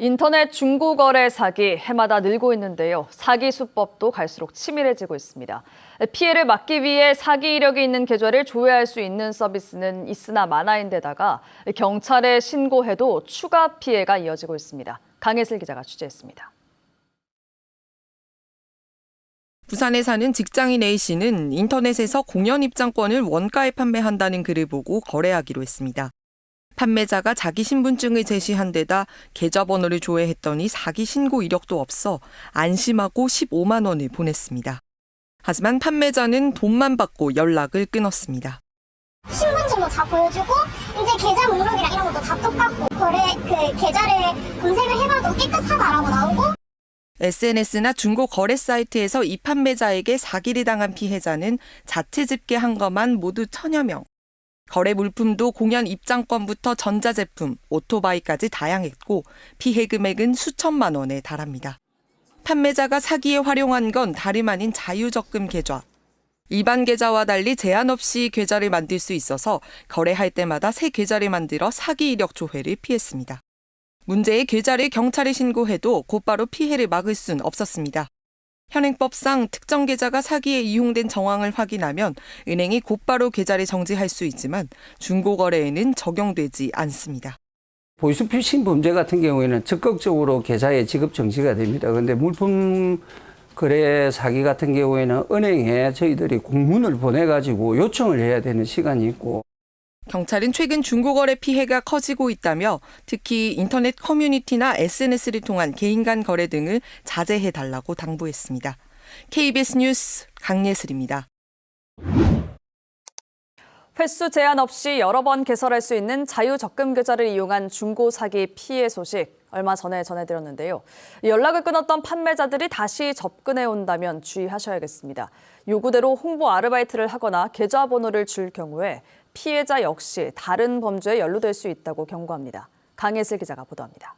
인터넷 중고거래 사기 해마다 늘고 있는데요. 사기 수법도 갈수록 치밀해지고 있습니다. 피해를 막기 위해 사기 이력이 있는 계좌를 조회할 수 있는 서비스는 있으나 마나인데다가 경찰에 신고해도 추가 피해가 이어지고 있습니다. 강혜슬 기자가 취재했습니다. 부산에 사는 직장인 A씨는 인터넷에서 공연 입장권을 원가에 판매한다는 글을 보고 거래하기로 했습니다. 판매자가 자기 신분증을 제시한 데다 계좌번호를 조회했더니 사기 신고 이력도 없어 안심하고 15만 원을 보냈습니다. 하지만 판매자는 돈만 받고 연락을 끊었습니다. 신분증도 다 보여주고 이제 계좌 목록이랑 이런 것도 다 똑같고 계좌를 검색을 해봐도 깨끗하다라고 나오고 SNS나 중고 거래 사이트에서 이 판매자에게 사기를 당한 피해자는 자체 집계한 것만 모두 1000여 명. 거래 물품도 공연 입장권부터 전자제품, 오토바이까지 다양했고 피해 금액은 수천만 원에 달합니다. 판매자가 사기에 활용한 건 다름 아닌 자유적금 계좌. 일반 계좌와 달리 제한 없이 계좌를 만들 수 있어서 거래할 때마다 새 계좌를 만들어 사기 이력 조회를 피했습니다. 문제의 계좌를 경찰에 신고해도 곧바로 피해를 막을 순 없었습니다. 현행법상 특정 계좌가 사기에 이용된 정황을 확인하면 은행이 곧바로 계좌를 정지할 수 있지만 중고거래에는 적용되지 않습니다. 보이스피싱 범죄 같은 경우에는 적극적으로 계좌에 지급 정지가 됩니다. 그런데 물품 거래 사기 같은 경우에는 은행에 저희들이 공문을 보내가지고 요청을 해야 되는 시간이 있고. 경찰은 최근 중고거래 피해가 커지고 있다며 특히 인터넷 커뮤니티나 SNS를 통한 개인 간 거래 등을 자제해달라고 당부했습니다. KBS 뉴스 강예슬입니다. 횟수 제한 없이 여러 번 개설할 수 있는 자유적금 계좌를 이용한 중고 사기 피해 소식 얼마 전에 전해드렸는데요. 연락을 끊었던 판매자들이 다시 접근해 온다면 주의하셔야겠습니다. 요구대로 홍보 아르바이트를 하거나 계좌번호를 줄 경우에 피해자 역시 다른 범죄에 연루될 수 있다고 경고합니다. 강혜슬 기자가 보도합니다.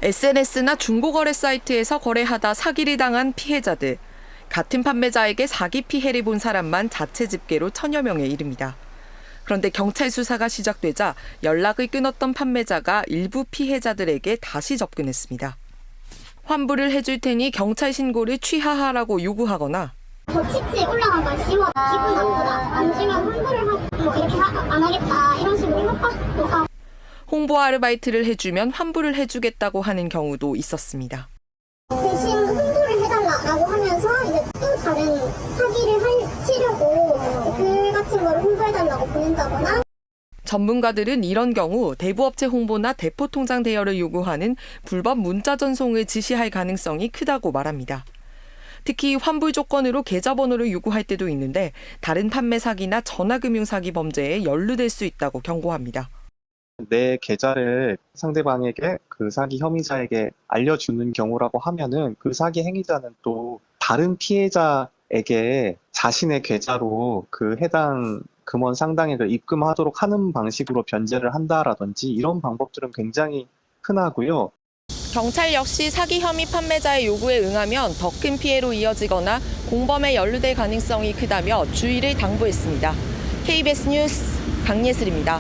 SNS나 중고거래 사이트에서 거래하다 사기를 당한 피해자들. 같은 판매자에게 사기 피해를 본 사람만 자체 집계로 1000여 명에 이릅니다. 그런데 경찰 수사가 시작되자 연락을 끊었던 판매자가 일부 피해자들에게 다시 접근했습니다. 환불을 해줄 테니 경찰 신고를 취하하라고 요구하거나 거치지 올라간 걸 씌워 기분 나쁘다 안 주면 환불을 하고 뭐 이렇게 안 하겠다 이런 식으로 협박도 하고 홍보 아르바이트를 해주면 환불을 해주겠다고 하는 경우도 있었습니다. 대신 홍보를 해달라고 하면서 이제 또 다른 사기를 치려고 글 같은 걸 홍보해달라고 보낸다거나 전문가들은 이런 경우 대부업체 홍보나 대포통장 대여를 요구하는 불법 문자 전송을 지시할 가능성이 크다고 말합니다. 특히 환불 조건으로 계좌번호를 요구할 때도 있는데 다른 판매 사기나 전화금융 사기 범죄에 연루될 수 있다고 경고합니다. 내 계좌를 상대방에게 그 사기 혐의자에게 알려주는 경우라고 하면은 그 사기 행위자는 또 다른 피해자에게 자신의 계좌로 그 해당 금원 상당액을 입금하도록 하는 방식으로 변제를 한다라든지 이런 방법들은 굉장히 흔하고요. 경찰 역시 사기 혐의 판매자의 요구에 응하면 더 큰 피해로 이어지거나 공범에 연루될 가능성이 크다며 주의를 당부했습니다. KBS 뉴스 강예슬입니다.